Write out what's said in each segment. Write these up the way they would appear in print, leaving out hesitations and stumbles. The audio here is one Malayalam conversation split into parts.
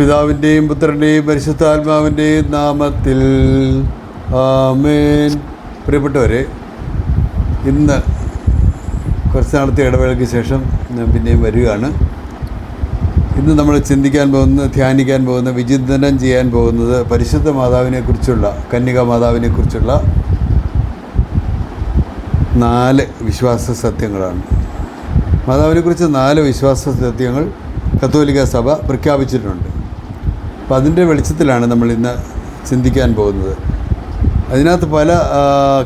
പിതാവിൻ്റെയും പുത്രൻ്റെയും പരിശുദ്ധാത്മാവിൻ്റെയും നാമത്തിൽ ആമേൻ. പ്രിയപ്പെട്ടവരെ, ഇന്ന് കുറച്ച് നാളത്തെ ഇടവേളയ്ക്ക് ശേഷം ഞാൻ പിന്നെയും വരികയാണ്. ഇന്ന് നമ്മൾ ചിന്തിക്കാൻ പോകുന്നത്, ധ്യാനിക്കാൻ പോകുന്ന, വിചിന്തനം ചെയ്യാൻ പോകുന്നത് പരിശുദ്ധ മാതാവിനെക്കുറിച്ചുള്ള, കന്യകാ മാതാവിനെക്കുറിച്ചുള്ള 4 വിശ്വാസ സത്യങ്ങളാണ്. മാതാവിനെക്കുറിച്ച് 4 വിശ്വാസ സത്യങ്ങൾ കത്തോലിക്ക സഭ പ്രഖ്യാപിച്ചിട്ടുണ്ട്. അപ്പോൾ അതിൻ്റെ വെളിച്ചത്തിലാണ് നമ്മൾ ഇന്ന് ചിന്തിക്കാൻ പോകുന്നത്. അതിനകത്ത് പല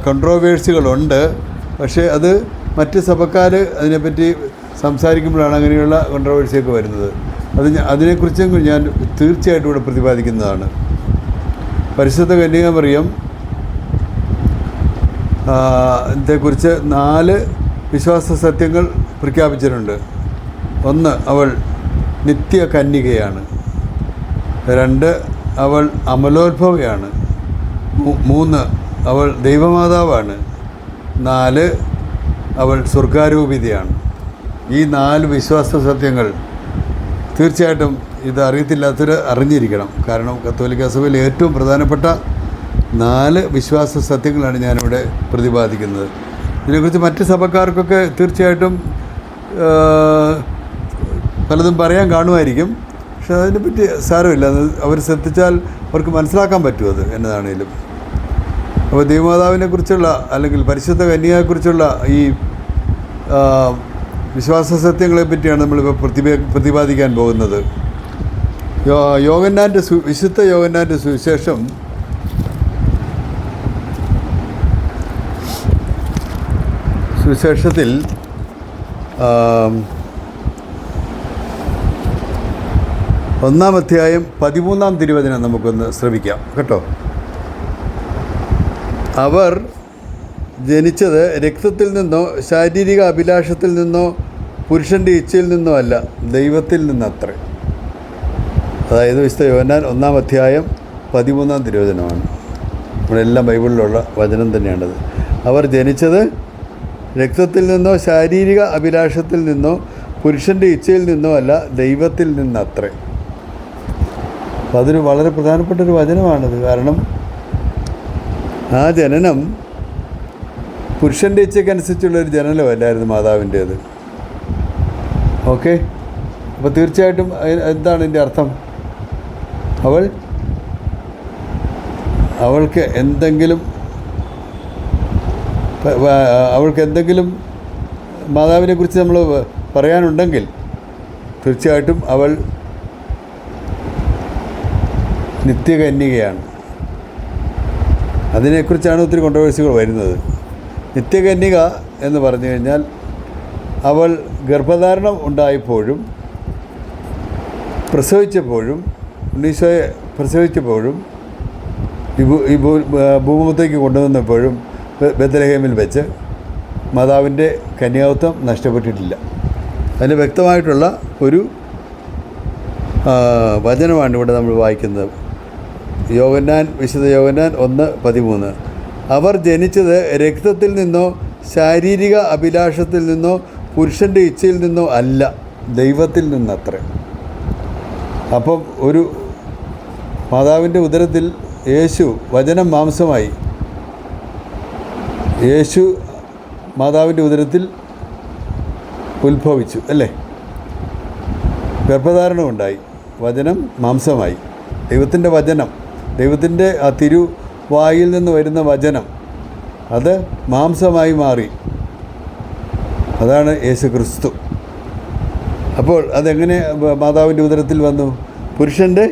കോൺട്രോവേഴ്സികളുണ്ട്. പക്ഷേ അത് മറ്റ് സഭക്കാർ അതിനെപ്പറ്റി സംസാരിക്കുമ്പോഴാണ് അങ്ങനെയുള്ള കോൺട്രോവേഴ്സിയൊക്കെ വരുന്നത്. അതിനെക്കുറിച്ചും ഞാൻ തീർച്ചയായിട്ടും ഇവിടെ പ്രതിപാദിക്കുന്നതാണ്. പരിശുദ്ധ കന്യകാമറിയം ത്തെക്കുറിച്ച് 4 വിശ്വാസ സത്യങ്ങൾ പ്രഖ്യാപിച്ചിട്ടുണ്ട്. 1, അവൾ നിത്യ കന്യകയാണ്. 2, അവൾ അമലോത്ഭവയാണ്. 3, അവൾ ദൈവമാതാവാണ്. 4, അവൾ സ്വർഗാരൂപിതയാണ്. ഈ 4 വിശ്വാസ സത്യങ്ങൾ തീർച്ചയായിട്ടും ഇത് അറിയത്തില്ലാത്തവർ അറിഞ്ഞിരിക്കണം. കാരണം കത്തോലിക്ക സഭയിൽ ഏറ്റവും പ്രധാനപ്പെട്ട 4 വിശ്വാസ സത്യങ്ങളാണ് ഞാനിവിടെ പ്രതിപാദിക്കുന്നത്. ഇതിനെക്കുറിച്ച് മറ്റ് സഭക്കാർക്കൊക്കെ തീർച്ചയായിട്ടും പലതും പറയാൻ കാണുമായിരിക്കും. പക്ഷെ അതിനെപ്പറ്റി സാരമില്ല, അവർ ശ്രദ്ധിച്ചാൽ അവർക്ക് മനസ്സിലാക്കാൻ പറ്റും അത് എന്നതാണേലും. അപ്പോൾ ദൈവമാതാവിനെക്കുറിച്ചുള്ള അല്ലെങ്കിൽ പരിശുദ്ധ കന്യകയെക്കുറിച്ചുള്ള ഈ വിശ്വാസ സത്യങ്ങളെ പറ്റിയാണ് നമ്മളിപ്പോൾ പ്രതിപാദിക്കാൻ പോകുന്നത്. വിശുദ്ധ യോഹന്നാൻ്റെ സുവിശേഷം സുവിശേഷത്തിൽ 1-ാം അധ്യായം 13-ാം തിരുവചനം നമുക്കൊന്ന് ശ്രവിക്കാം കേട്ടോ. അവർ ജനിച്ചത് രക്തത്തിൽ നിന്നോ ശാരീരിക അഭിലാഷത്തിൽ നിന്നോ പുരുഷൻ്റെ ഇച്ഛയിൽ നിന്നോ അല്ല, ദൈവത്തിൽ നിന്നത്രേ. അതായത് വിശുദ്ധ യോഹന്നാൻ 1-ാം അധ്യായം 13-ാം തിരുവചനമാണ്. നമ്മുടെ എല്ലാം ബൈബിളിലുള്ള വചനം തന്നെയാണത്. അവർ ജനിച്ചത് രക്തത്തിൽ നിന്നോ ശാരീരിക അഭിലാഷത്തിൽ നിന്നോ പുരുഷൻ്റെ ഇച്ഛയിൽ നിന്നോ അല്ല, ദൈവത്തിൽ നിന്നത്രേ. അപ്പോൾ അതൊരു വളരെ പ്രധാനപ്പെട്ടൊരു വചനമാണത്. കാരണം ആ ജനനം പുരുഷൻ്റെ ഇച്ഛയ്ക്കനുസരിച്ചുള്ളൊരു ജനനമല്ലായിരുന്നു മാതാവിൻ്റേത്. ഓക്കെ, അപ്പോൾ തീർച്ചയായിട്ടും എന്താണ് ഇതിൻ്റെ അർത്ഥം? അവൾക്ക് എന്തെങ്കിലും മാതാവിനെക്കുറിച്ച് നമ്മൾ പറയാനുണ്ടെങ്കിൽ തീർച്ചയായിട്ടും അവൾ നിത്യകന്യകയാണ്. അതിനെക്കുറിച്ചാണ് ഒത്തിരി കോൺട്രോവേഴ്സികൾ വരുന്നത്. നിത്യകന്യക എന്ന് പറഞ്ഞു കഴിഞ്ഞാൽ അവൾ ഗർഭധാരണം ഉണ്ടായപ്പോഴും പ്രസവിച്ചപ്പോഴും ഉണ്ണീശോയെ പ്രസവിച്ചപ്പോഴും ഈ ഭൂമുഖത്തേക്ക് കൊണ്ടുവന്നപ്പോഴും ബെത്ലഹേമിൽ വെച്ച് മാതാവിൻ്റെ കന്യാത്വം നഷ്ടപ്പെട്ടിട്ടില്ല. അതിന് വ്യക്തമായിട്ടുള്ള ഒരു വചനമാണ് ഇവിടെ നമ്മൾ വായിക്കുന്നത്. വിശുദ്ധ യോഹന്നാൻ 1:13. അവർ ജനിച്ചത് രക്തത്തിൽ നിന്നോ ശാരീരിക അഭിലാഷത്തിൽ നിന്നോ പുരുഷൻ്റെ ഇച്ഛയിൽ നിന്നോ അല്ല, ദൈവത്തിൽ നിന്നത്രേ. അപ്പം ഒരു മാതാവിൻ്റെ ഉദരത്തിൽ യേശു വചനം മാംസമായി. യേശു മാതാവിൻ്റെ ഉദരത്തിൽ ഉത്ഭവിച്ചു അല്ലേ? ഗർഭധാരണമുണ്ടായി, വചനം മാംസമായി. ദൈവത്തിൻ്റെ വചനം, ദൈവത്തിൻ്റെ ആ തിരുവായിൽ നിന്ന് വരുന്ന വചനം, അത് മാംസമായി മാറി. അതാണ് യേശു ക്രിസ്തു. അപ്പോൾ അതെങ്ങനെ മാതാവിൻ്റെ ഉദരത്തിൽ വന്നു? പുരുഷൻ്റെ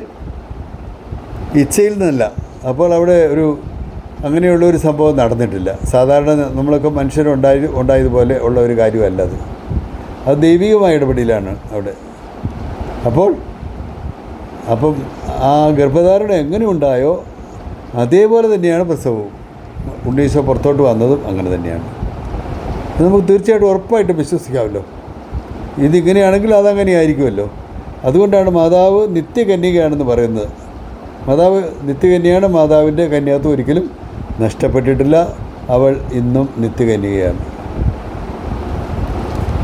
ഇച്ഛയിൽ നിന്നല്ല. അപ്പോൾ അവിടെ അങ്ങനെയുള്ളൊരു സംഭവം നടന്നിട്ടില്ല. സാധാരണ നമ്മളൊക്കെ മനുഷ്യരുണ്ടായതുപോലെ ഉള്ള ഒരു കാര്യമല്ല അത്. അത് ദൈവികമായ ഇടപെടലാണ് അവിടെ. അപ്പം ആ ഗർഭധാരണം എങ്ങനെ ഉണ്ടായോ അതേപോലെ തന്നെയാണ് പ്രസവവും. ഉണ്ണീശോ പുറത്തോട്ട് വന്നതും അങ്ങനെ തന്നെയാണ്. അത് നമുക്ക് തീർച്ചയായിട്ടും ഉറപ്പായിട്ടും വിശ്വസിക്കാമല്ലോ. ഇതിങ്ങനെയാണെങ്കിൽ അതങ്ങനെ ആയിരിക്കുമല്ലോ. അതുകൊണ്ടാണ് മാതാവ് നിത്യകന്യകയാണെന്ന് പറയുന്നത്. മാതാവ് നിത്യകന്യയാണ്. മാതാവിൻ്റെ കന്യാത്വം ഒരിക്കലും നഷ്ടപ്പെട്ടിട്ടില്ല. അവൾ ഇന്നും നിത്യകന്യകയാണ്.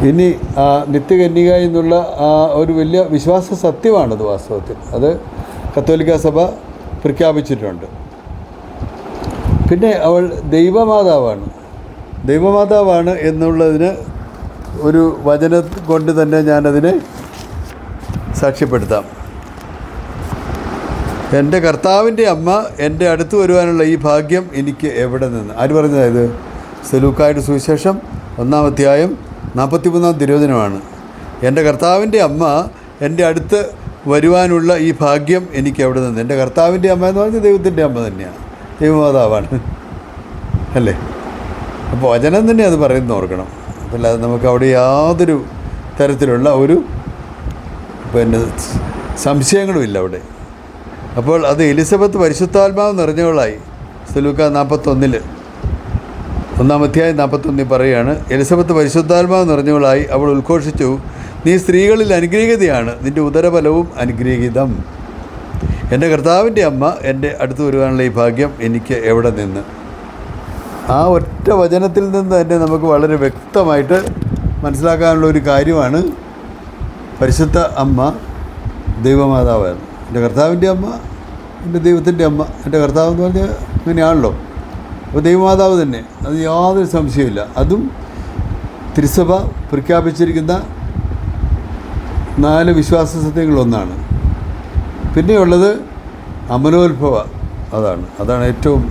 ഇനി ആ നിത്യകന്യക എന്നുള്ള ആ ഒരു വലിയ വിശ്വാസ സത്യമാണത് വാസ്തവത്തിൽ. അത് കത്തോലിക്ക സഭ പ്രഖ്യാപിച്ചിട്ടുണ്ട്. പിന്നെ അവൾ ദൈവമാതാവാണ് എന്നുള്ളതിന് ഒരു വചനം കൊണ്ട് തന്നെ ഞാനതിനെ സാക്ഷ്യപ്പെടുത്താം. എൻ്റെ കർത്താവിൻ്റെ അമ്മ എൻ്റെ അടുത്ത് വരുവാനുള്ള ഈ ഭാഗ്യം എനിക്ക് എവിടെ നിന്ന്? ആര് പറഞ്ഞതായത്? സെലൂക്കായുടെ സുവിശേഷം 1-ാം അധ്യായം 43-ാം തിരുവചനമാണ്. എൻ്റെ കർത്താവിൻ്റെ അമ്മ എൻ്റെ അടുത്ത് വരുവാനുള്ള ഈ ഭാഗ്യം എനിക്ക് എവിടെ നിന്ന്? എൻ്റെ കർത്താവിൻ്റെ അമ്മ എന്ന് പറഞ്ഞാൽ ദൈവത്തിൻ്റെ അമ്മ തന്നെയാണ്, ദൈവമാതാവാണ് അല്ലേ? അപ്പോൾ വചനം തന്നെ അത് പറയുന്നത് ഓർക്കണം. അല്ലാതെ നമുക്ക് അവിടെ യാതൊരു തരത്തിലുള്ള ഒരു സംശയങ്ങളുമില്ല അവിടെ. അപ്പോൾ അത് എലിസബത്ത് പരിശുദ്ധാത്മാവ് നിറഞ്ഞവളായി. സെലൂക്ക 41 1-ാം അധ്യായം 41 പറയുകയാണ്, എലിസബത്ത് പരിശുദ്ധാത്മാവ് നിറഞ്ഞവളായി അവൾ ഉദ്ഘോഷിച്ചു, നീ സ്ത്രീകളിൽ അനുഗ്രഹീതയാണ്, നിൻ്റെ ഉദരഫലവും അനുഗ്രഹീതം. എൻ്റെ കർത്താവിൻ്റെ അമ്മ എൻ്റെ അടുത്ത് വരുവാനുള്ള ഈ ഭാഗ്യം എനിക്ക് എവിടെ നിന്ന്? ആ ഒറ്റ വചനത്തിൽ നിന്ന് തന്നെ നമുക്ക് വളരെ വ്യക്തമായിട്ട് മനസ്സിലാക്കാനുള്ള ഒരു കാര്യമാണ് പരിശുദ്ധ അമ്മ ദൈവമാതാവാണ്. എൻ്റെ കർത്താവിൻ്റെ അമ്മ, എൻ്റെ ദൈവത്തിൻ്റെ അമ്മ. എൻ്റെ കർത്താവ് എന്ന് പറഞ്ഞാൽ ഇങ്ങനെയാണല്ലോ. അപ്പോൾ ദൈവമാതാവ് തന്നെ, അത് യാതൊരു സംശയമില്ല. അതും തിരുസഭ പ്രഖ്യാപിച്ചിരിക്കുന്ന 4 വിശ്വാസ സത്യങ്ങളൊന്നാണ്. പിന്നെയുള്ളത് അമലോത്ഭവ. അതാണ് ഏറ്റവും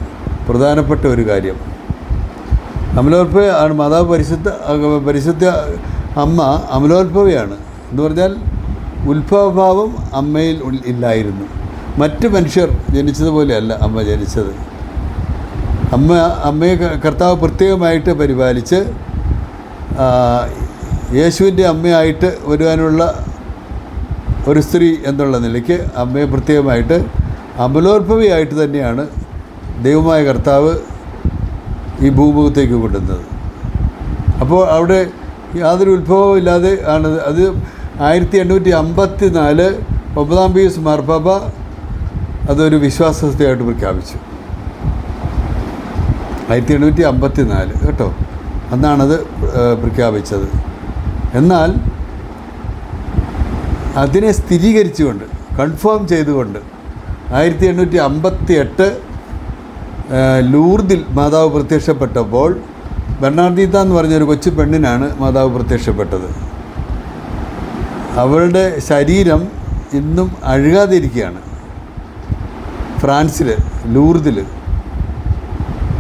പ്രധാനപ്പെട്ട ഒരു കാര്യം. അമലോത്ഭവ ആണ് മാതാവ്. പരിശുദ്ധ അമ്മ അമലോത്ഭവയാണ് എന്ന് പറഞ്ഞാൽ ഉത്ഭവഭാവം അമ്മയിൽ ഇല്ലായിരുന്നു. മറ്റ് മനുഷ്യർ ജനിച്ചതുപോലെയല്ല അമ്മ ജനിച്ചത്. അമ്മയെ കർത്താവ് പ്രത്യേകമായിട്ട് പരിപാലിച്ച് യേശുവിൻ്റെ അമ്മയായിട്ട് വരുവാനുള്ള ഒരു സ്ത്രീ എന്നുള്ള നിലയ്ക്ക് അമ്മയെ പ്രത്യേകമായിട്ട് അമലോത്ഭവയായിട്ട് തന്നെയാണ് ദൈവമായ കർത്താവ് ഈ ഭൂമുഖത്തേക്ക് കൊണ്ടുവന്നത്. അപ്പോൾ അവിടെ യാതൊരു ഉത്ഭവവും ഇല്ലാതെ ആണ് അത്. 1854 9-ാം പീയൂസ് മാർപ്പാപ്പ അതൊരു വിശ്വാസത്തെയായിട്ട് പ്രഖ്യാപിച്ചു. 1854 കേട്ടോ, അന്നാണത് പ്രഖ്യാപിച്ചത്. എന്നാൽ അതിനെ സ്ഥിരീകരിച്ചുകൊണ്ട്, കൺഫേം ചെയ്തുകൊണ്ട് 1858 ലൂർദിൽ മാതാവ് പ്രത്യക്ഷപ്പെട്ടപ്പോൾ ബെർണാർദീത്ത എന്ന് പറഞ്ഞൊരു കൊച്ചു പെണ്ണിനാണ് മാതാവ് പ്രത്യക്ഷപ്പെട്ടത്. അവളുടെ ശരീരം ഇന്നും അഴുകാതിരിക്കുകയാണ് ഫ്രാൻസിൽ, ലൂർദിൽ.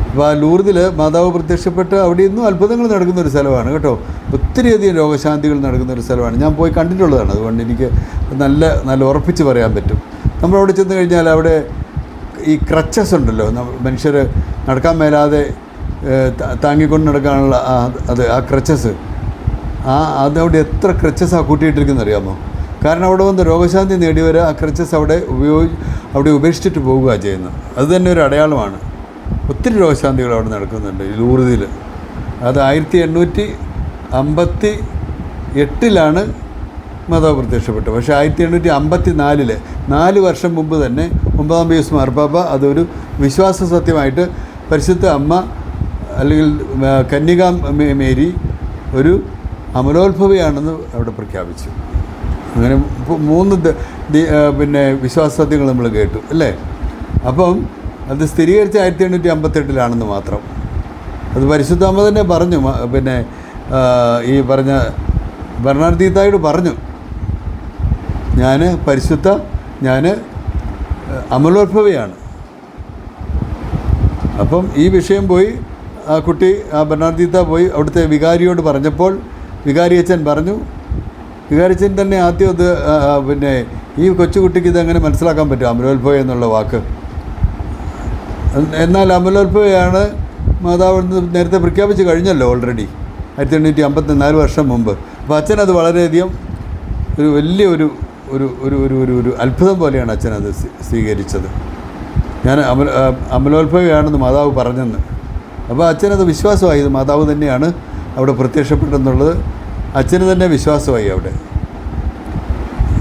അപ്പോൾ ആ ലൂർദിൽ മാതാവ് പ്രത്യക്ഷപ്പെട്ട് അവിടെ ഇന്നും അത്ഭുതങ്ങൾ നടക്കുന്നൊരു സ്ഥലമാണ് കേട്ടോ. ഒത്തിരിയധികം രോഗശാന്തികൾ നടക്കുന്നൊരു സ്ഥലമാണ്. ഞാൻ പോയി കണ്ടിട്ടുള്ളതാണ്. അതുകൊണ്ട് എനിക്ക് നല്ല ഉറപ്പിച്ച് പറയാൻ പറ്റും. നമ്മളവിടെ ചെന്ന് കഴിഞ്ഞാൽ അവിടെ ഈ ക്രച്ചസ് ഉണ്ടല്ലോ, മനുഷ്യർ നടക്കാൻ മേലാതെ താങ്ങിക്കൊണ്ട് നടക്കാനുള്ള ആ ക്രച്ചസ്, അതവിടെ എത്ര ക്രച്ചസാണ് കൂട്ടിയിട്ടിരിക്കുന്നത് അറിയാമോ? കാരണം അവിടെ വന്ന് രോഗശാന്തി നേടിയവർ ആ ക്രച്ചസ് അവിടെ ഉപേക്ഷിച്ചിട്ട് പോവുക ചെയ്യുന്നത്. അത് തന്നെ ഒരു അടയാളമാണ്. ഒത്തിരി രോഗശാന്തികൾ അവിടെ നടക്കുന്നുണ്ട് ഈ ലൂർദിൽ. അത് 1858 മാതാവ് പ്രത്യക്ഷപ്പെട്ടു. പക്ഷേ 1854 4 വർഷം മുമ്പ് തന്നെ 9-ാം പീയൂസ് മാർപ്പാപ്പ അതൊരു വിശ്വാസ സത്യമായിട്ട് പരിശുദ്ധ അമ്മ അല്ലെങ്കിൽ കന്യകാ മേരി ഒരു അമലോത്ഭവയാണെന്ന് അവിടെ പ്രഖ്യാപിച്ചു. അങ്ങനെ 3 വിശ്വാസ സത്യങ്ങൾ നമ്മൾ കേട്ടു അല്ലേ? അപ്പം അത് സ്ഥിരീകരിച്ച 1858 മാത്രം. അത് പരിശുദ്ധ അമ്മ തന്നെ പറഞ്ഞു. ഈ പറഞ്ഞ ബെർണാർദീത്തായോട് പറഞ്ഞു, ഞാൻ അമലോത്ഭവയാണ്. അപ്പം ഈ വിഷയം പോയി ആ ബെർണാർദീത്ത പോയി അവിടുത്തെ വികാരിയോട് പറഞ്ഞപ്പോൾ വികാരി അച്ഛൻ പറഞ്ഞു. വികാരി അച്ഛൻ തന്നെ ആദ്യം അത് ഈ കൊച്ചുകുട്ടിക്ക് ഇതെങ്ങനെ മനസ്സിലാക്കാൻ പറ്റും അമലോത്ഭവ എന്നുള്ള വാക്ക്? എന്നാൽ അമലോത്ഭവയാണ് മാതാവ് നേരത്തെ പ്രഖ്യാപിച്ച് കഴിഞ്ഞല്ലോ ഓൾറെഡി 1854 വർഷം മുമ്പ്. അപ്പോൾ അച്ഛനത് വളരെയധികം ഒരു വലിയ ഒരു അത്ഭുതം പോലെയാണ് അച്ഛനത് സ്വീകരിച്ചത്. ഞാൻ അമലോത്ഭവയാണെന്ന് മാതാവ് പറഞ്ഞെന്ന്. അപ്പോൾ അച്ഛനത് വിശ്വാസമായി. ഇത് മാതാവ് തന്നെയാണ് അവിടെ പ്രത്യക്ഷപ്പെട്ടെന്നുള്ളത് അച്ഛന് തന്നെ വിശ്വാസമായി അവിടെ.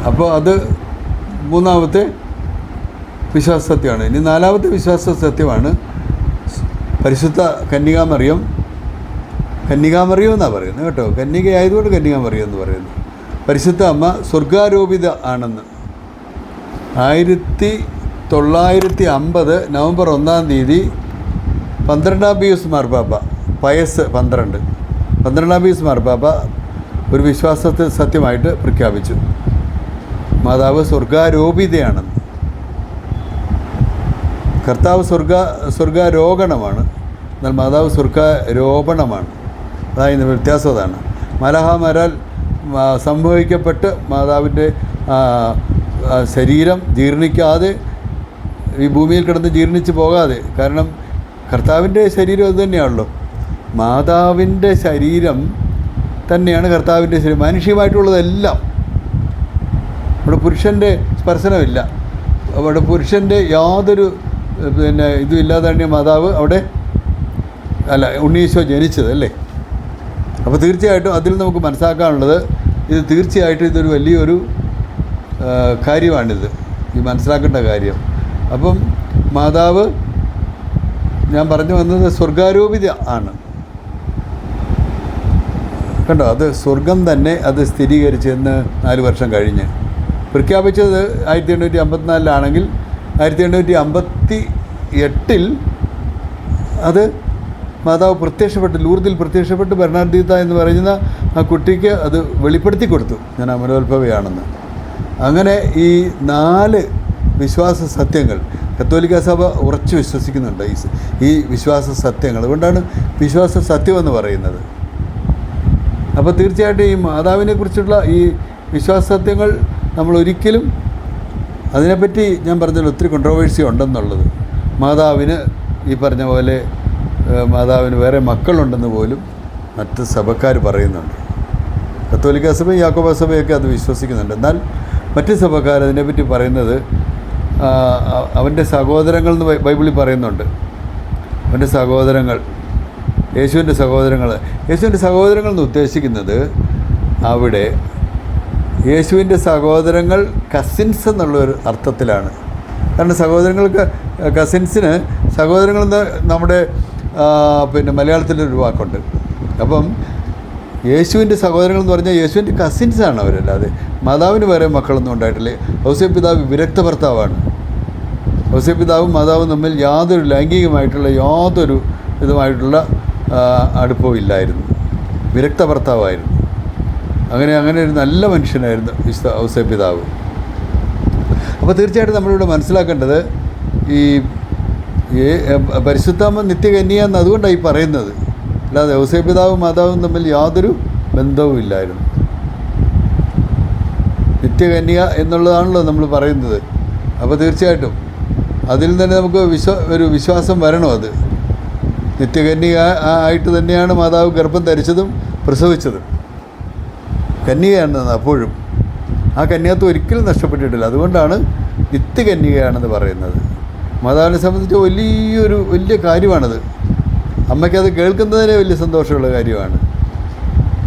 അപ്പോൾ അത് 3-ാമത്തെ വിശ്വാസ സത്യമാണ്. ഇനി 4-ാമത്തെ വിശ്വാസ സത്യമാണ് പരിശുദ്ധ കന്യകാമറിയം കന്യകാമറിയം എന്നാണ് പറയുന്നത് കേട്ടോ. കന്യകയായതുകൊണ്ട് കന്യകാമറിയം എന്ന് പറയുന്നു. പരിശുദ്ധ അമ്മ സ്വർഗാരോപിത ആണെന്ന് 1950 നവംബർ 1-ാം തീയതി 12-ാം പീയൂസ് മാർപ്പാപ്പ, പയസ് 12-ാം പീയൂസ് മാർപ്പാപ്പ ഒരു വിശ്വാസത്തെ സത്യമായിട്ട് പ്രഖ്യാപിച്ചു. മാതാവ് സ്വർഗാരോപിതയാണെന്ന്. കർത്താവ് സ്വർഗാരോഹണമാണ്, എന്നാൽ മാതാവ് സ്വർഗാരോപണമാണ്. അതായത് വ്യത്യാസം അതാണ്. മാലാഖമാരാൽ സംഭവിക്കപ്പെട്ട് മാതാവിൻ്റെ ശരീരം ജീർണിക്കാതെ, ഈ ഭൂമിയിൽ കിടന്ന് ജീർണിച്ച് പോകാതെ, കാരണം കർത്താവിൻ്റെ ശരീരം അത് തന്നെയാണല്ലോ. മാതാവിൻ്റെ ശരീരം തന്നെയാണ് കർത്താവിൻ്റെ ശരീരം, മാനുഷികമായിട്ടുള്ളതെല്ലാം. അവിടെ പുരുഷൻ്റെ സ്പർശനമില്ല, അവിടെ പുരുഷൻ്റെ യാതൊരു ഇതും ഇല്ലാതെ തന്നെ മാതാവ് അവിടെ ഉണ്ണീശോ ജനിച്ചത് അല്ലേ. അപ്പോൾ തീർച്ചയായിട്ടും അതിൽ നമുക്ക് മനസ്സിലാക്കാനുള്ളത്, ഇത് തീർച്ചയായിട്ടും ഇതൊരു വലിയൊരു കാര്യമാണിത്, ഈ മനസ്സിലാക്കേണ്ട കാര്യം. അപ്പം മാതാവ്, ഞാൻ പറഞ്ഞു വന്നത്, സ്വർഗാരോപിത ആണ്. കണ്ടോ, അത് സ്വർഗം തന്നെ അത് സ്ഥിരീകരിച്ചെന്ന് 4 വർഷം കഴിഞ്ഞ്. പ്രഖ്യാപിച്ചത് 1854 1858 അത് മാതാവ് പ്രത്യക്ഷപ്പെട്ട്, ലൂർദിൽ പ്രത്യക്ഷപ്പെട്ട് ബെർണാർഡീത്ത എന്ന് പറയുന്ന ആ കുട്ടിക്ക് അത് വെളിപ്പെടുത്തി കൊടുത്തു, ഞാൻ അമലോത്ഭവയാണെന്ന്. അങ്ങനെ ഈ 4 വിശ്വാസ സത്യങ്ങൾ കത്തോലിക്ക സഭ ഉറച്ചു വിശ്വസിക്കുന്നുണ്ട്, ഈ വിശ്വാസ സത്യങ്ങൾ. അതുകൊണ്ടാണ് വിശ്വാസ സത്യമെന്ന് പറയുന്നത്. അപ്പോൾ തീർച്ചയായിട്ടും ഈ മാതാവിനെക്കുറിച്ചുള്ള ഈ വിശ്വാസ സത്യങ്ങൾ നമ്മൾ ഒരിക്കലും, അതിനെപ്പറ്റി ഞാൻ പറഞ്ഞല്ലോ ഒത്തിരി കോൺട്രവേഴ്സി ഉണ്ടെന്നുള്ളത്. മാതാവിന് ഈ പറഞ്ഞ പോലെ മാതാവിന് വേറെ മക്കളുണ്ടെന്ന് പോലും മറ്റ് സഭക്കാർ പറയുന്നുണ്ട്. കത്തോലിക്ക സഭയും യാക്കോബ സഭയൊക്കെ അത് വിശ്വസിക്കുന്നുണ്ട്. എന്നാൽ മറ്റ് സഭക്കാർ അതിനെപ്പറ്റി പറയുന്നത് അവൻ്റെ സഹോദരങ്ങൾ എന്ന് ബൈബിളിൽ പറയുന്നുണ്ട്. അവൻ്റെ സഹോദരങ്ങൾ, യേശുവിൻ്റെ സഹോദരങ്ങൾ. യേശുവിൻ്റെ സഹോദരങ്ങൾ എന്ന് ഉദ്ദേശിക്കുന്നത് അവിടെ യേശുവിൻ്റെ സഹോദരങ്ങൾ കസിൻസ് എന്നുള്ളൊരു അർത്ഥത്തിലാണ്. കാരണം സഹോദരങ്ങൾക്ക്, കസിൻസിന് സഹോദരങ്ങളെന്ന് നമ്മുടെ മലയാളത്തിലൊരു വാക്കുണ്ട്. അപ്പം യേശുവിൻ്റെ സഹോദരങ്ങൾ എന്ന് പറഞ്ഞാൽ യേശുവിൻ്റെ കസിൻസാണ് അവരല്ലാതെ മാതാവിന് വേറെ മക്കളൊന്നും ഉണ്ടായിട്ടില്ല. ഔസേപ്പ് പിതാവ് വിരക്ത ഭർത്താവാണ്. ഔസേപ്പ് പിതാവും മാതാവും തമ്മിൽ യാതൊരു ലൈംഗികമായിട്ടുള്ള യാതൊരു ഇതുമായിട്ടുള്ള അടുപ്പവും ഇല്ലായിരുന്നു. വിരക്ത ഭർത്താവായിരുന്നു. അങ്ങനെ ഒരു നല്ല മനുഷ്യനായിരുന്നു വിശുദ്ധ ഔസേപ്പ് പിതാവ്. അപ്പോൾ തീർച്ചയായിട്ടും നമ്മളിവിടെ മനസ്സിലാക്കേണ്ടത്, ഈ പരിശുദ്ധാമ്മ നിത്യകന്യ എന്ന് അതുകൊണ്ടാണ് ഈ പറയുന്നത്. അല്ലാതെ ഔസേപ്പ് പിതാവും മാതാവും തമ്മിൽ യാതൊരു ബന്ധവും ഇല്ലായിരുന്നു. നിത്യകന്യ എന്നുള്ളതാണല്ലോ നമ്മൾ പറയുന്നത്. അപ്പോൾ തീർച്ചയായിട്ടും അതിൽ തന്നെ നമുക്ക് ഒരു വിശ്വാസം വരണം. അത് നിത്യകന്യ ആയിട്ട് തന്നെയാണ് മാതാവ് ഗർഭം ധരിച്ചതും പ്രസവിച്ചതും. കന്യകയാണ് അപ്പോഴും. ആ കന്യാത്വം ഒരിക്കലും നഷ്ടപ്പെട്ടിട്ടില്ല. അതുകൊണ്ടാണ് നിത്യകന്യകയാണെന്ന് പറയുന്നത്. മാതാവിനെ സംബന്ധിച്ച് വലിയ കാര്യമാണത്. അമ്മയ്ക്കത് കേൾക്കുന്നതിനെ വലിയ സന്തോഷമുള്ള കാര്യമാണ്.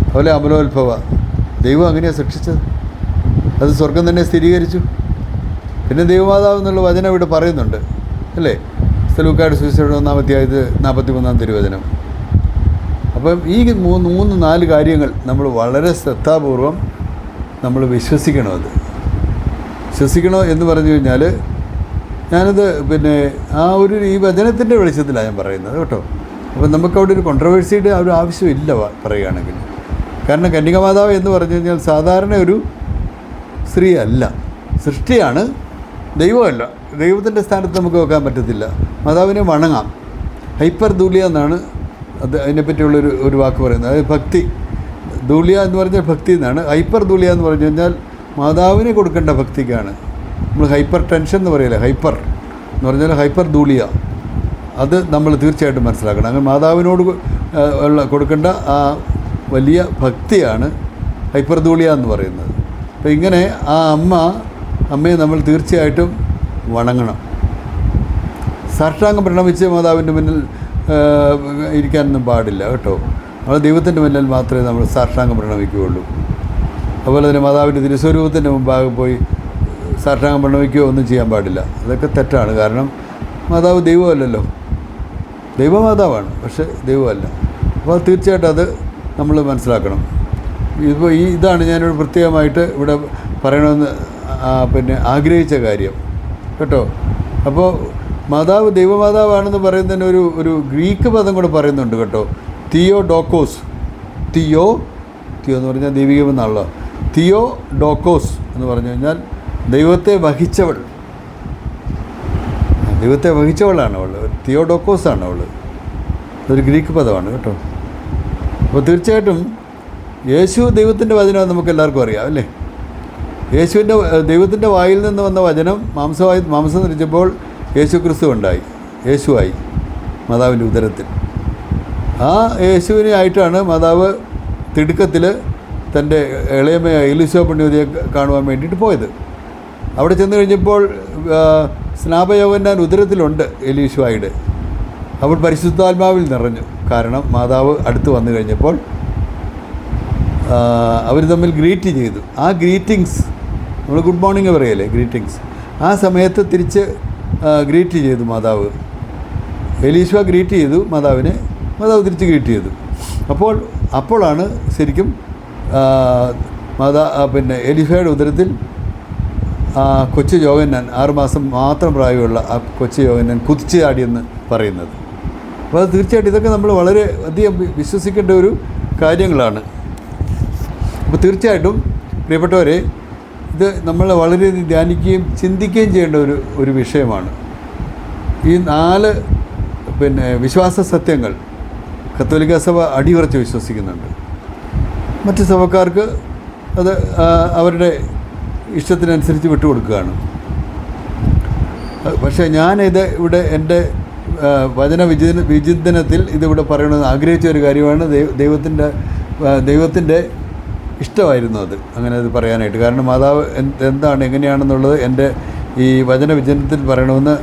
അതുപോലെ അമലോത്ഭവ, ദൈവം അങ്ങനെയാണ് സൃഷ്ടിച്ചത്. അത് സ്വർഗം തന്നെ സ്ഥിരീകരിച്ചു. പിന്നെ ദൈവമാതാവ് എന്നുള്ള വചനം ഇവിടെ പറയുന്നുണ്ട് അല്ലേ. ലൂക്കായുടെ സുവിശേഷം 1-ാം അധ്യായത്തിൽ 43-ാം തിരുവചനം. അപ്പം ഈ 3-4 കാര്യങ്ങൾ നമ്മൾ വളരെ ശ്രദ്ധാപൂർവം നമ്മൾ വിശ്വസിക്കണം. അത് വിശ്വസിക്കണോ എന്ന് പറഞ്ഞു കഴിഞ്ഞാൽ, ഞാനത് ഈ വചനത്തിൻ്റെ വെളിച്ചത്തിലാണ് ഞാൻ പറയുന്നത് കേട്ടോ. അപ്പം നമുക്കവിടെ ഒരു കോൺട്രവേഴ്സിയുടെ ഒരു ആവശ്യമില്ല പറയുകയാണെങ്കിൽ. കാരണം കന്യകമാതാവ് എന്ന് പറഞ്ഞു കഴിഞ്ഞാൽ സാധാരണ ഒരു സ്ത്രീ അല്ല, സൃഷ്ടിയാണ്, ദൈവമല്ല. ദൈവത്തിൻ്റെ സ്ഥാനത്ത് നമുക്ക് വെക്കാൻ പറ്റത്തില്ല. മാതാവിനെ വണങ്ങാം. ഹൈപ്പർ ദൂലിയ എന്നാണ് അത് അതിനെപ്പറ്റിയുള്ളൊരു വാക്ക് പറയുന്നത്. അതായത് ഭക്തി. ദൂലിയ എന്ന് പറഞ്ഞാൽ ഭക്തി എന്നാണ്. ഹൈപ്പർ ദൂലിയ എന്ന് പറഞ്ഞു കഴിഞ്ഞാൽ മാതാവിനെ കൊടുക്കേണ്ട ഭക്തിക്കാണ്. നമ്മൾ ഹൈപ്പർ ടെൻഷൻ എന്ന് പറയില്ല, ഹൈപ്പർ എന്ന് പറഞ്ഞാൽ ഹൈപ്പർ ദൂലിയ. അത് നമ്മൾ തീർച്ചയായിട്ടും മനസ്സിലാക്കണം. അങ്ങനെ മാതാവിനോട് കൊടുക്കേണ്ട ആ വലിയ ഭക്തിയാണ് ഹൈപ്പർ ദൂലിയ എന്ന് പറയുന്നത്. അപ്പോൾ ഇങ്ങനെ ആ അമ്മയെ നമ്മൾ തീർച്ചയായിട്ടും വണങ്ങണം. സാഷ്ടാംഗം പ്രണമിച്ച് മാതാവിൻ്റെ മുന്നിൽ ഇരിക്കാനൊന്നും പാടില്ല കേട്ടോ. നമ്മൾ ദൈവത്തിൻ്റെ മുന്നിൽ മാത്രമേ നമ്മൾ സാഷ്ടാംഗം പ്രണമിക്കുകയുള്ളൂ. അതുപോലെ തന്നെ മാതാവിൻ്റെ തിരുസ്വരൂപത്തിൻ്റെ മുമ്പാകെ പോയി സാഷ്ടാംഗം പ്രണമിക്കുകയോ ഒന്നും ചെയ്യാൻ പാടില്ല. അതൊക്കെ തെറ്റാണ്. കാരണം മാതാവ് ദൈവമല്ലല്ലോ. ദൈവമാതാവാണ്, പക്ഷേ ദൈവമല്ല. അപ്പോൾ അപ്പോൾ തീർച്ചയായിട്ടും അത് നമ്മൾ മനസ്സിലാക്കണം. ഇപ്പോൾ ഇതാണ് ഞാനിവിടെ പ്രത്യേകമായിട്ട് ഇവിടെ പറയണമെന്ന് പിന്നെ ആഗ്രഹിച്ച കാര്യം കേട്ടോ. അപ്പോൾ മാതാവ് ദൈവമാതാവാണെന്ന് പറയുന്നതിന് ഒരു ഗ്രീക്ക് പദം കൂടെ പറയുന്നുണ്ട് കേട്ടോ. തിയോഡോക്കോസ്. തിയോ എന്ന് പറഞ്ഞാൽ ദൈവികമെന്നാണല്ലോ. തിയോഡോക്കോസ് എന്ന് പറഞ്ഞു കഴിഞ്ഞാൽ ദൈവത്തെ വഹിച്ചവളാണ് അവൾ. തിയോഡോക്കോസാണ് അവൾ. അതൊരു ഗ്രീക്ക് പദമാണ് കേട്ടോ. അപ്പോൾ തീർച്ചയായിട്ടും യേശു ദൈവത്തിൻ്റെ വചനം നമുക്ക് എല്ലാവർക്കും അറിയാം അല്ലേ. ദൈവത്തിൻ്റെ വായിൽ നിന്ന് വന്ന വചനം മാംസം ധരിച്ചപ്പോൾ യേശു ക്രിസ്തു ഉണ്ടായി, യേശുവായി മാതാവിൻ്റെ ഉദരത്തിൽ. ആ യേശുവിനെ ആയിട്ടാണ് മാതാവ് തിടുക്കത്തിൽ തൻ്റെ ഇളയമയ എലീശോ പുണ്യവതിയെ കാണുവാൻ വേണ്ടിയിട്ട് പോയത്. അവിടെ ചെന്ന് കഴിഞ്ഞപ്പോൾ സ്നാപയോഹന്നാൻ ഉദരത്തിലുണ്ട് എലീശോയുടെ. അവൾ പരിശുദ്ധാത്മാവിൽ നിറഞ്ഞു. കാരണം മാതാവ് അടുത്ത് വന്നു കഴിഞ്ഞപ്പോൾ അവർ തമ്മിൽ ഗ്രീറ്റ് ചെയ്തു. ആ ഗ്രീറ്റിങ്സ് നമ്മൾ ഗുഡ് മോർണിംഗ് പറയല്ലേ, ഗ്രീറ്റിങ്സ്. ആ സമയത്ത് തിരിച്ച് ഗ്രീറ്റ് ചെയ്തു മാതാവ്. എലീശോ ഗ്രീറ്റ് ചെയ്തു മാതാവിനെ, മാതാവ് തിരിച്ച് ഗ്രീറ്റ് ചെയ്തു. അപ്പോഴാണ് ശരിക്കും പിന്നെ എലീശോയുടെ ഉദരത്തിൽ കൊച്ചു യോഹന്നാൻ, 6 മാസം മാത്രം പ്രായമുള്ള ആ കൊച്ചു യോഹന്നാൻ കുതിച്ച് ചാടിയെന്ന് പറയുന്നത്. അപ്പോൾ അത് തീർച്ചയായിട്ടും ഇതൊക്കെ നമ്മൾ വളരെ അധികം വിശ്വസിക്കേണ്ട ഒരു കാര്യങ്ങളാണ്. അപ്പോൾ തീർച്ചയായിട്ടും പ്രിയപ്പെട്ടവരെ, ഇത് നമ്മൾ വളരെ ധ്യാനിക്കുകയും ചിന്തിക്കുകയും ചെയ്യേണ്ട ഒരു വിഷയമാണ്. ഈ 4 വിശ്വാസ സത്യങ്ങൾ കത്തോലിക്ക സഭ അടിയുറച്ച് വിശ്വസിക്കുന്നുണ്ട്. മറ്റ് സഭക്കാർക്ക് അത് അവരുടെ ഇഷ്ടത്തിനനുസരിച്ച് വിട്ടുകൊടുക്കുകയാണ്. പക്ഷേ ഞാനിത് ഇവിടെ എൻ്റെ വചന വിചിന്തനത്തിൽ ഇതിവിടെ പറയണമെന്ന് ആഗ്രഹിച്ച ഒരു കാര്യമാണ്. ദൈവത്തിൻ്റെ ഇഷ്ടമായിരുന്നു അത്, അങ്ങനെ അത് പറയാനായിട്ട്. കാരണം മാതാവ് എന്താണ് എങ്ങനെയാണെന്നുള്ളത് എൻ്റെ ഈ വചന വിചിന്തനത്തിൽ പറയണമെന്ന്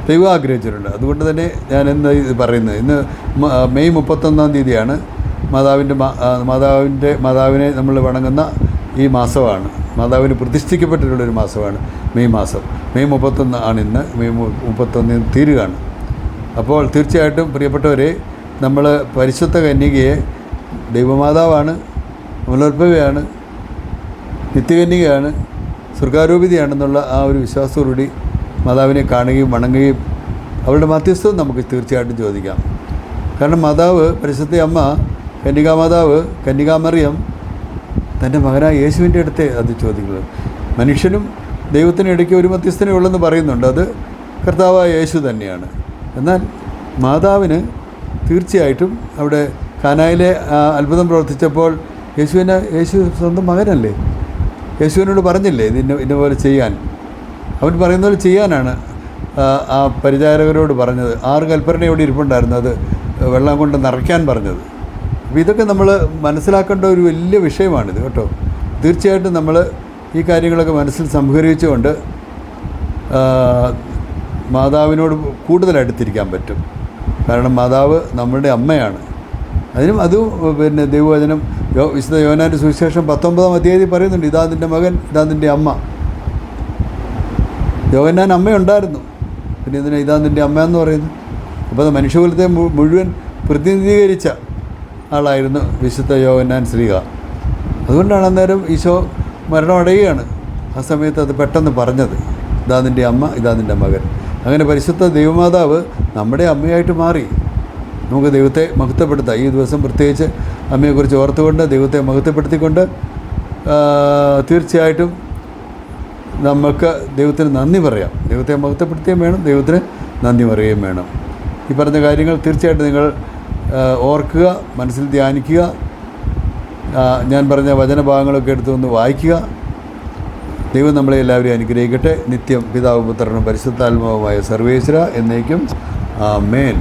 ദൈവം ആഗ്രഹിച്ചിട്ടുണ്ട്. അതുകൊണ്ട് തന്നെ ഞാൻ ഇന്ന് ഇത് പറയുന്നത്, ഇന്ന് മെയ് 31-ാം തീയതിയാണ് മാതാവിനെ നമ്മൾ വണങ്ങുന്ന ഈ മാസമാണ്. മാതാവിന് പ്രതിഷ്ഠിക്കപ്പെട്ടിട്ടുള്ളൊരു മാസമാണ് മെയ് മാസം. മെയ് 31 ആണ് ഇന്ന്. മെയ് 31 തീരുകയാണ്. അപ്പോൾ തീർച്ചയായിട്ടും പ്രിയപ്പെട്ടവരെ, നമ്മൾ പരിശുദ്ധ കന്യകയെ ദൈവമാതാവാണ്, മൂലോത്ഭവയാണ്, നിത്യകന്യകയാണ്, സ്വർഗാരൂപിതയാണെന്നുള്ള ആ ഒരു വിശ്വാസത്തോടുകൂടി മാതാവിനെ കാണുകയും വണങ്ങുകയും അവളുടെ മധ്യസ്ഥം നമുക്ക് തീർച്ചയായിട്ടും ചോദിക്കാം. കാരണം മാതാവ്, പരിശുദ്ധ അമ്മ, കന്യകാമാതാവ്, കന്യകാമറിയം തൻ്റെ മകനായ യേശുവിൻ്റെ അടുത്തേ അത് ചോദിക്കുന്നത്. മനുഷ്യനും ദൈവത്തിനും ഇടയ്ക്ക് ഒരു മധ്യസ്ഥനെ ഉള്ളെന്ന് പറയുന്നുണ്ട്, അത് കർത്താവായ യേശു തന്നെയാണ്. എന്നാൽ മാതാവിന് തീർച്ചയായിട്ടും അവിടെ കാനായിലെ അത്ഭുതം പ്രവർത്തിച്ചപ്പോൾ യേശു സ്വന്തം മകനല്ലേ, യേശുവിനോട് പറഞ്ഞില്ലേ ഇന്നപോലെ ചെയ്യാൻ. അവൻ പറയുന്ന പോലെ ചെയ്യാനാണ് ആ പരിചാരകരോട് പറഞ്ഞത്. 6 കൽപ്പന ഇവിടെ ഇരിപ്പുണ്ടായിരുന്നു, അത് വെള്ളം കൊണ്ട് നിറയ്ക്കാൻ പറഞ്ഞത്. അപ്പോൾ ഇതൊക്കെ നമ്മൾ മനസ്സിലാക്കേണ്ട ഒരു വലിയ വിഷയമാണിത് കേട്ടോ. തീർച്ചയായിട്ടും നമ്മൾ ഈ കാര്യങ്ങളൊക്കെ മനസ്സിൽ സംഭരിച്ചുകൊണ്ട് മാതാവിനോട് കൂടുതൽ അടുത്തിരിക്കാൻ പറ്റും. കാരണം മാതാവ് നമ്മളുടെ അമ്മയാണ്. അതും ദൈവവചനം വിശുദ്ധ യോഹന്നാൻ്റെ സുവിശേഷം 19-ാം അധ്യായത്തിൽ പറയുന്നുണ്ട്, ഇതാ നിൻ്റെ മകൻ, ഇതാ നിൻ്റെ അമ്മ. യോഹന്നാൻ അമ്മയുണ്ടായിരുന്നു, പിന്നെ ഇതിനെ ഇതാ നിൻ്റെ അമ്മ എന്ന് പറയുന്നു. അപ്പോൾ അത് മനുഷ്യകുലത്തെ മുഴുവൻ പ്രതിനിധീകരിച്ച ആളായിരുന്നു വിശുദ്ധ യോഹന്നാൻ ശ്ലീഹ. അതുകൊണ്ടാണ് അന്നേരം ഈശോ മരണമടയുകയാണ്. ആ സമയത്ത് അത് പെട്ടെന്ന് പറഞ്ഞത്, ഇതാ നിൻ്റെ അമ്മ, ഇതാ നിൻ്റെ മകൻ. അങ്ങനെ പരിശുദ്ധ ദൈവമാതാവ് നമ്മുടെ അമ്മയായിട്ട് മാറി. നമുക്ക് ദൈവത്തെ മഹത്വപ്പെടുത്താം. ഈ ദിവസം പ്രത്യേകിച്ച് അമ്മയെക്കുറിച്ച് ഓർത്തുകൊണ്ട് ദൈവത്തെ മഹത്വപ്പെടുത്തിക്കൊണ്ട് തീർച്ചയായിട്ടും നമുക്ക് ദൈവത്തിന് നന്ദി പറയാം. ദൈവത്തെ മഹത്വപ്പെടുത്തുകയും വേണം, ദൈവത്തിന് നന്ദി പറയുകയും വേണം. ഈ പറഞ്ഞ കാര്യങ്ങൾ തീർച്ചയായിട്ടും നിങ്ങൾ ഓർക്കുക, മനസ്സിൽ ധ്യാനിക്കുക. ഞാൻ പറഞ്ഞ വചനഭാഗങ്ങളൊക്കെ എടുത്തൊന്ന് വായിക്കുക. ദൈവം നമ്മളെ എല്ലാവരെയും അനുഗ്രഹിക്കട്ടെ. നിത്യം പിതാവും പുത്രനും പരിശുദ്ധാത്മാവുമായ സർവേശ്വര എന്നേക്കും ആമേൻ.